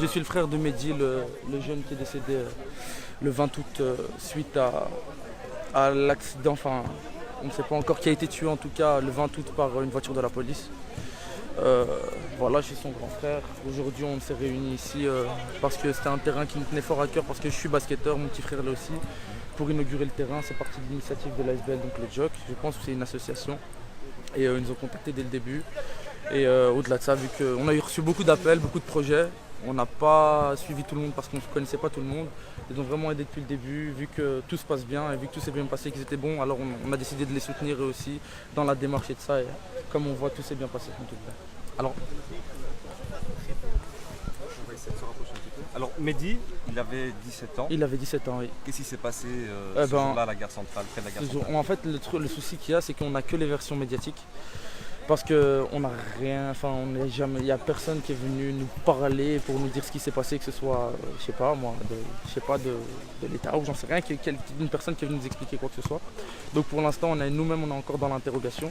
Je suis le frère de Mehdi, le jeune qui est décédé le 20 août suite à l'accident, enfin on ne sait pas encore qui a été tué en tout cas le 20 août par une voiture de la police. Voilà, je suis son grand frère. Aujourd'hui on s'est réunis ici parce que c'était un terrain qui me tenait fort à cœur parce que je suis basketteur, mon petit frère là aussi. Pour inaugurer le terrain, c'est parti de l'initiative de l'ASBL, donc le JOC. Je pense que c'est une association et ils nous ont contactés dès le début. Et au-delà de ça, vu qu'on a reçu beaucoup d'appels, beaucoup de projets, on n'a pas suivi tout le monde parce qu'on ne connaissait pas tout le monde. Ils ont vraiment aidé depuis le début, vu que tout se passe bien et vu que tout s'est bien passé, qu'ils étaient bons, alors on a décidé de les soutenir eux aussi dans la démarche et de ça. Et comme on voit, tout s'est bien passé en tout cas. Alors, on va essayer de se rapprocher un petit peu. Alors Mehdi, il avait 17 ans. il avait 17 ans, oui. Qu'est-ce qui s'est passé ce jour-là à la gare centrale, près de la gare centrale? En fait, le souci qu'il y a, c'est qu'on n'a que les versions médiatiques. Parce qu'on n'a rien, enfin on n'est jamais, il n'y a personne qui est venu nous parler pour nous dire ce qui s'est passé, que ce soit, je sais pas moi, de l'État ou j'en sais rien, une personne qui est venue nous expliquer quoi que ce soit. Donc pour l'instant, nous-mêmes on est encore dans l'interrogation.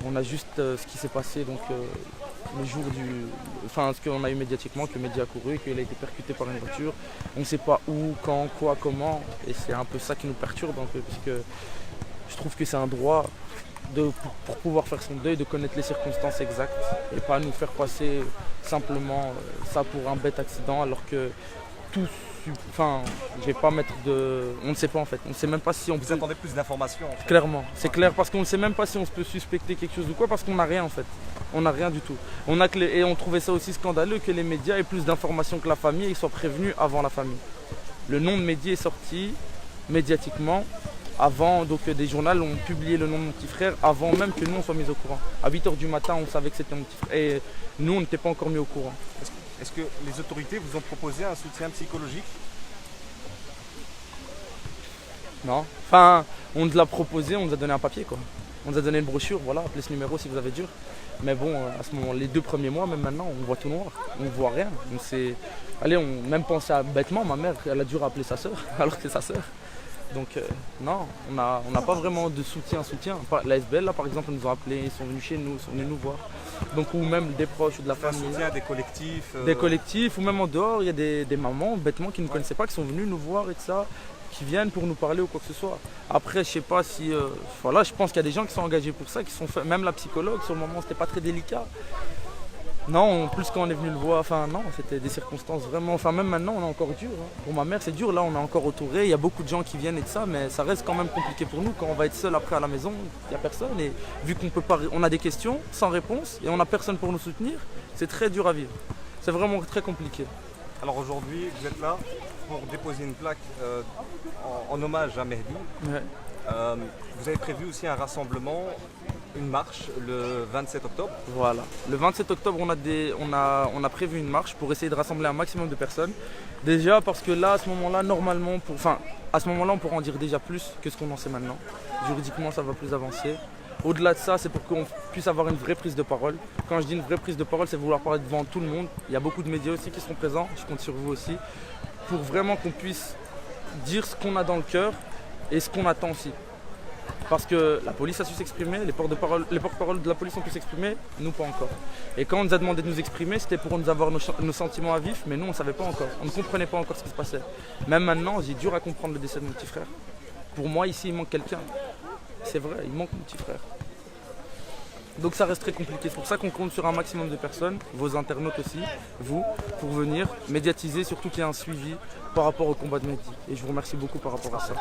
On a juste ce qui s'est passé donc le jour enfin ce qu'on a eu médiatiquement, que le média a couru, qu'il a été percuté par une voiture. On ne sait pas où, quand, quoi, comment, et c'est un peu ça qui nous perturbe un peu, puisque je trouve que c'est un droit. Pour pouvoir faire son deuil, de connaître les circonstances exactes et pas nous faire passer simplement ça pour un bête accident alors que tout, enfin je vais pas mettre on ne sait pas en fait, on ne sait même pas si on Vous attendez plus d'informations en fait. Clairement, c'est clair parce qu'on ne sait même pas si on peut suspecter quelque chose ou quoi parce qu'on n'a rien en fait, on n'a rien du tout. Et on trouvait ça aussi scandaleux que les médias aient plus d'informations que la famille et ils soient prévenus avant la famille. Le nom de Mehdi est sorti médiatiquement. Avant, donc des journaux ont publié le nom de mon petit frère avant même que nous on soit mis au courant. À 8 h du matin, on savait que c'était mon petit frère et nous on n'était pas encore mis au courant. Est-ce que les autorités vous ont proposé un soutien psychologique? Non. Enfin, on nous l'a proposé, on nous a donné un papier quoi. On nous a donné une brochure, voilà, appelez ce numéro si vous avez dur. Mais bon, à ce moment, les 2 premiers mois, même maintenant, on voit tout noir, on ne voit rien. Allez, on même pensé à bêtement, ma mère, elle a dû rappeler sa soeur, alors que c'est sa soeur. Donc non, on n'a pas vraiment de soutien. La SBL là par exemple, ils nous ont appelés, ils sont venus chez nous, ils sont venus nous voir. Donc ou même des proches ou de la famille. Un soutien des collectifs. Des collectifs ou même en dehors, il y a des mamans bêtement qui ne connaissaient pas, qui sont venues nous voir et de ça, qui viennent pour nous parler ou quoi que ce soit. Après je sais pas si, voilà, je pense qu'il y a des gens qui sont engagés pour ça, qui sont fait, même la psychologue, sur le moment c'était pas très délicat. Non, en plus quand on est venu le voir, enfin non, c'était des circonstances vraiment, enfin même maintenant on est encore dur. Hein. Pour ma mère c'est dur, là on est encore entouré, il y a beaucoup de gens qui viennent et de ça, mais ça reste quand même compliqué pour nous quand on va être seul après à la maison, il n'y a personne et vu qu'on peut pas, on a des questions sans réponse et on n'a personne pour nous soutenir, c'est très dur à vivre. C'est vraiment très compliqué. Alors aujourd'hui vous êtes là pour déposer une plaque en hommage à Mehdi. Ouais. Vous avez prévu aussi un rassemblement, une marche le 27 octobre. Voilà. Le 27 octobre, on a prévu une marche pour essayer de rassembler un maximum de personnes. Déjà parce que là, à ce moment-là, normalement, à ce moment-là, on pourra en dire déjà plus que ce qu'on en sait maintenant. Juridiquement, ça va plus avancer. Au-delà de ça, c'est pour qu'on puisse avoir une vraie prise de parole. Quand je dis une vraie prise de parole, c'est vouloir parler devant tout le monde. Il y a beaucoup de médias aussi qui seront présents, je compte sur vous aussi, pour vraiment qu'on puisse dire ce qu'on a dans le cœur et ce qu'on attend aussi. Parce que la police a su s'exprimer, les porte-parole de la police ont pu s'exprimer, nous pas encore. Et quand on nous a demandé de nous exprimer, c'était pour nous avoir nos sentiments à vif, mais nous on ne savait pas encore, on ne comprenait pas encore ce qui se passait. Même maintenant, j'ai dur à comprendre le décès de mon petit frère. Pour moi, ici, il manque quelqu'un. C'est vrai, il manque mon petit frère. Donc ça reste très compliqué, c'est pour ça qu'on compte sur un maximum de personnes, vos internautes aussi, vous, pour venir médiatiser, surtout qu'il y a un suivi par rapport au combat de Mehdi. Et je vous remercie beaucoup par rapport à ça.